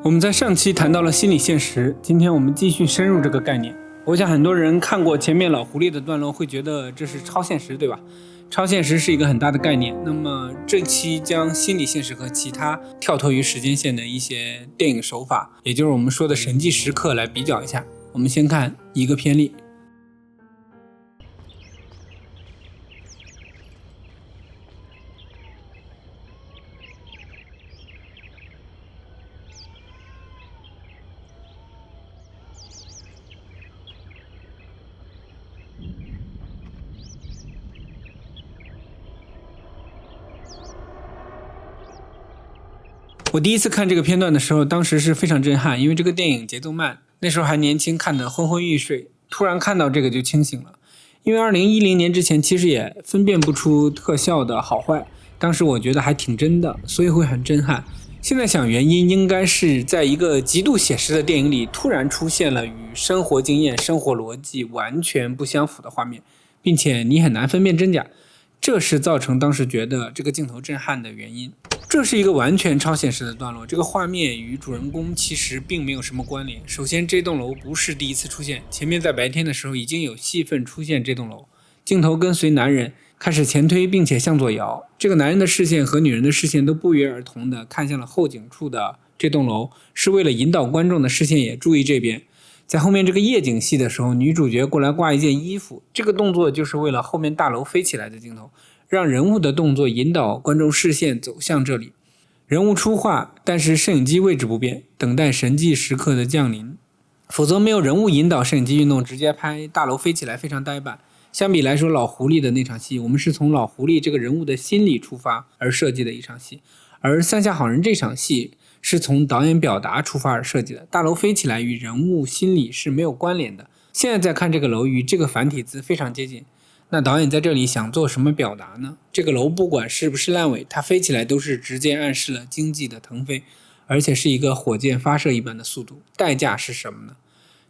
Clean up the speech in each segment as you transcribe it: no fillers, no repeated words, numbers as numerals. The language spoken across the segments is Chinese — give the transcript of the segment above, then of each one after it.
我们在上期谈到了心理现实，今天我们继续深入这个概念。我想很多人看过前面老狐狸的段落会觉得这是超现实，对吧？超现实是一个很大的概念，那么这期将心理现实和其他跳脱于时间线的一些电影手法，也就是我们说的神迹时刻来比较一下。我们先看一个片例。我第一次看这个片段的时候，当时是非常震撼，因为这个电影节奏慢，那时候还年轻，看得昏昏欲睡，突然看到这个就清醒了。因为2010年之前其实也分辨不出特效的好坏，当时我觉得还挺真的，所以会很震撼。现在想原因应该是在一个极度写实的电影里突然出现了与生活经验、生活逻辑完全不相符的画面，并且你很难分辨真假，这是造成当时觉得这个镜头震撼的原因。这是一个完全超现实的段落，这个画面与主人公其实并没有什么关联。首先，这栋楼不是第一次出现，前面在白天的时候已经有戏份出现这栋楼。镜头跟随男人开始前推并且向左摇，这个男人的视线和女人的视线都不约而同地看向了后景处的这栋楼，是为了引导观众的视线也注意这边。在后面这个夜景戏的时候，女主角过来挂一件衣服，这个动作就是为了后面大楼飞起来的镜头，让人物的动作引导观众视线走向这里。人物出画，但是摄影机位置不变，等待神迹时刻的降临。否则没有人物引导摄影机运动，直接拍大楼飞起来非常呆板。相比来说，老狐狸的那场戏，我们是从老狐狸这个人物的心理出发而设计的一场戏，而三峡好人这场戏是从导演表达出发而设计的。大楼飞起来与人物心理是没有关联的。现在再看这个楼与这个繁体字非常接近，那导演在这里想做什么表达呢？这个楼不管是不是烂尾，它飞起来都是直接暗示了经济的腾飞，而且是一个火箭发射一般的速度。代价是什么呢？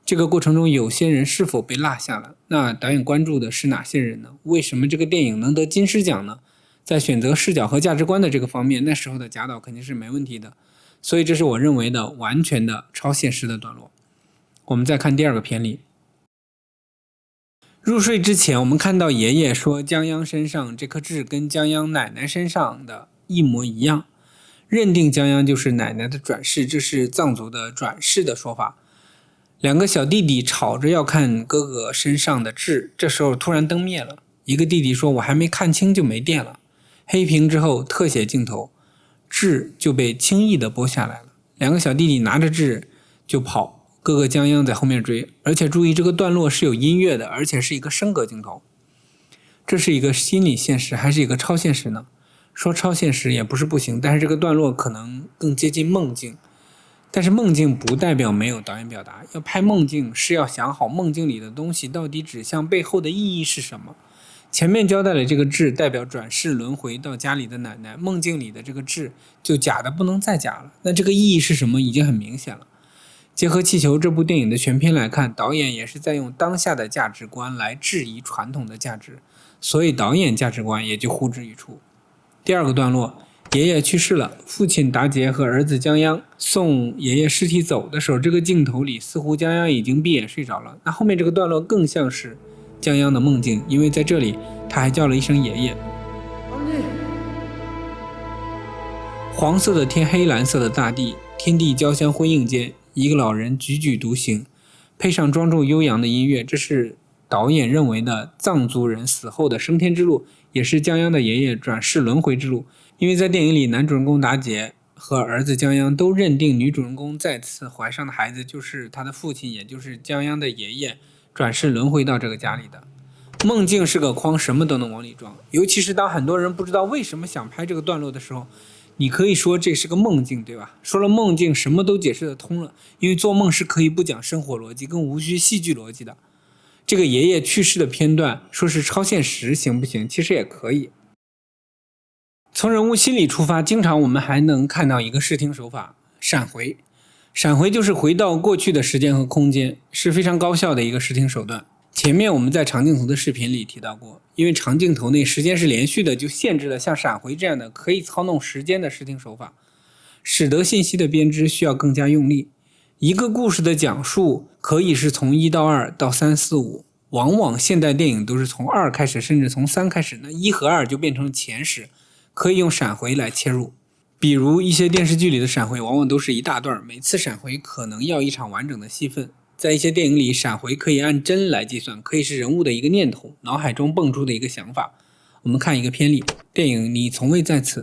这个过程中有些人是否被落下了？那导演关注的是哪些人呢？为什么这个电影能得金狮奖呢？在选择视角和价值观的这个方面，那时候的贾导肯定是没问题的。所以这是我认为的完全的超现实的段落。我们再看第二个片例。入睡之前，我们看到爷爷说江央身上这颗痣跟江央奶奶身上的一模一样，认定江央就是奶奶的转世，这是藏族的转世的说法。两个小弟弟吵着要看哥哥身上的痣，这时候突然灯灭了，一个弟弟说我还没看清就没电了。黑屏之后特写镜头，痣就被轻易的剥下来了，两个小弟弟拿着痣就跑，哥哥江央在后面追，而且注意这个段落是有音乐的，而且是一个升格镜头。这是一个心理现实还是一个超现实呢？说超现实也不是不行，但是这个段落可能更接近梦境。但是梦境不代表没有导演表达，要拍梦境是要想好梦境里的东西到底指向背后的意义是什么。前面交代了这个痣代表转世轮回到家里的奶奶，梦境里的这个痣就假的不能再假了，那这个意义是什么已经很明显了。结合气球这部电影的全片来看，导演也是在用当下的价值观来质疑传统的价值，所以导演价值观也就呼之欲出。第二个段落，爷爷去世了，父亲达杰和儿子江央送爷爷尸体走的时候，这个镜头里似乎江央已经闭眼睡着了。那后面这个段落更像是江央的梦境，因为在这里他还叫了一声爷爷。黄色的天，黑蓝色的大地，天地交相辉映间，一个老人踽踽独行，配上庄重悠扬的音乐，这是导演认为的藏族人死后的升天之路，也是江央的爷爷转世轮回之路。因为在电影里，男主人公达杰和儿子江央都认定女主人公再次怀上的孩子就是他的父亲，也就是江央的爷爷转世轮回到这个家里的。梦境是个筐，什么都能往里装，尤其是当很多人不知道为什么想拍这个段落的时候，你可以说这是个梦境，对吧？说了梦境，什么都解释得通了，因为做梦是可以不讲生活逻辑，更无需戏剧逻辑的。这个爷爷去世的片段说是超现实行不行？其实也可以。从人物心理出发，经常我们还能看到一个视听手法，闪回。闪回就是回到过去的时间和空间，是非常高效的一个视听手段。前面我们在长镜头的视频里提到过，因为长镜头内时间是连续的，就限制了像闪回这样的可以操弄时间的视听手法。使得信息的编织需要更加用力。一个故事的讲述可以是从1到2到3、4、5，往往现代电影都是从2开始，甚至从3开始，那1和2就变成了前史，可以用闪回来切入。比如一些电视剧里的闪回往往都是一大段，每次闪回可能要一场完整的戏份。在一些电影里，闪回可以按帧来计算，可以是人物的一个念头，脑海中蹦出的一个想法。我们看一个片例，电影《你从未在此》，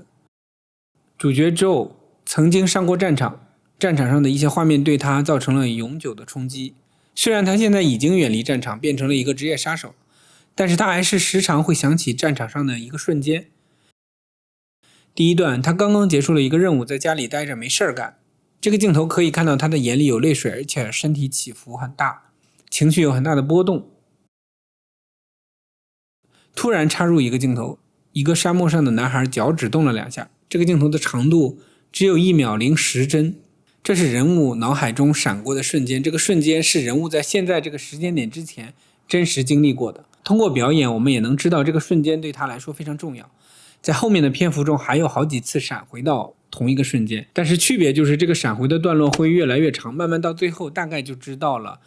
主角 Joe 曾经上过战场，战场上的一些画面对他造成了永久的冲击。虽然他现在已经远离战场，变成了一个职业杀手，但是他还是时常会想起战场上的一个瞬间。第一段，他刚刚结束了一个任务，在家里待着没事儿干。这个镜头可以看到他的眼里有泪水，而且身体起伏很大，情绪有很大的波动。突然插入一个镜头，一个沙漠上的男孩脚趾动了2下，这个镜头的长度只有1秒010帧，这是人物脑海中闪过的瞬间，这个瞬间是人物在现在这个时间点之前真实经历过的。通过表演，我们也能知道这个瞬间对他来说非常重要。在后面的篇幅中还有好几次闪回到同一个瞬间，但是区别就是这个闪回的段落会越来越长，慢慢到最后大概就知道了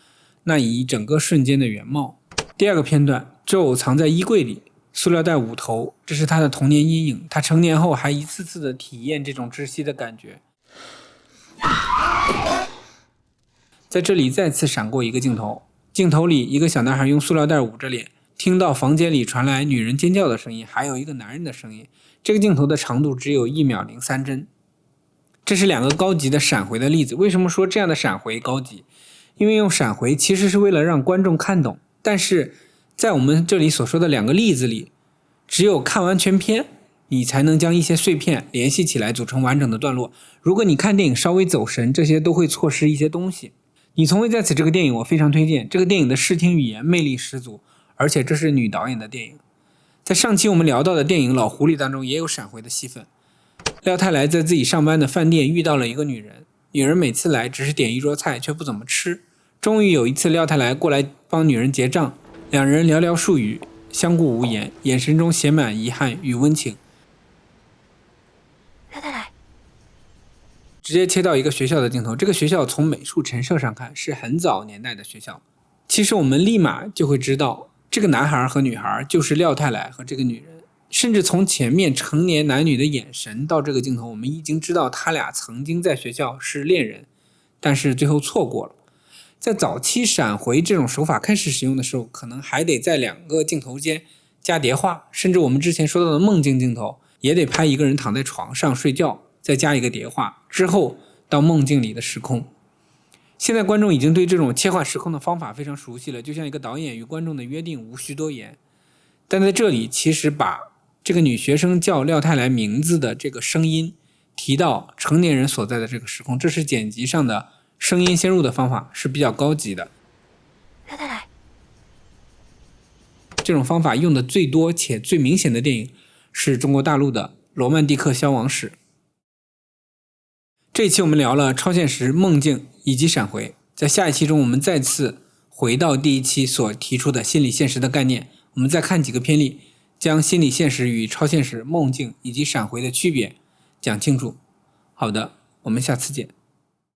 那一整个瞬间的原貌。第2个片段，Joe藏在衣柜里，塑料袋捂头，这是他的童年阴影，他成年后还一次次的体验这种窒息的感觉。在这里再次闪过一个镜头，镜头里一个小男孩用塑料袋捂着脸，听到房间里传来女人尖叫的声音，还有一个男人的声音。这个镜头的长度只有1秒03帧。这是2个高级的闪回的例子。为什么说这样的闪回高级？因为用闪回其实是为了让观众看懂，但是在我们这里所说的2个例子里，只有看完全片，你才能将一些碎片联系起来组成完整的段落。如果你看电影稍微走神，这些都会错失一些东西。你从未在此这个电影我非常推荐，这个电影的视听语言魅力十足，而且这是女导演的电影。在上期我们聊到的电影《老狐狸》当中也有闪回的戏份。廖太来在自己上班的饭店遇到了一个女人，女人每次来只是点一桌菜，却不怎么吃。终于有一次廖太来过来帮女人结账，2人寥寥数语，相顾无言，眼神中写满遗憾与温情。廖太来直接切到一个学校的镜头，这个学校从美术陈设上看是很早年代的学校。其实我们立马就会知道，这个男孩和女孩就是廖太来和这个女人，甚至从前面成年男女的眼神到这个镜头，我们已经知道他俩曾经在学校是恋人，但是最后错过了。在早期闪回这种手法开始使用的时候，可能还得在2个镜头间加叠画，甚至我们之前说到的梦境镜头，也得拍一个人躺在床上睡觉，再加一个叠画，之后到梦境里的时空。现在观众已经对这种切换时空的方法非常熟悉了，就像一个导演与观众的约定，无需多言。但在这里其实把这个女学生叫廖太来名字的这个声音提到成年人所在的这个时空，这是剪辑上的声音先入的方法，是比较高级的。廖太来这种方法用的最多且最明显的电影是中国大陆的《罗曼蒂克消亡史》。这一期我们聊了超现实、梦境以及闪回，在下一期中我们再次回到第1期所提出的心理现实的概念，我们再看几个片例，将心理现实与超现实、梦境以及闪回的区别讲清楚。好的，我们下次见。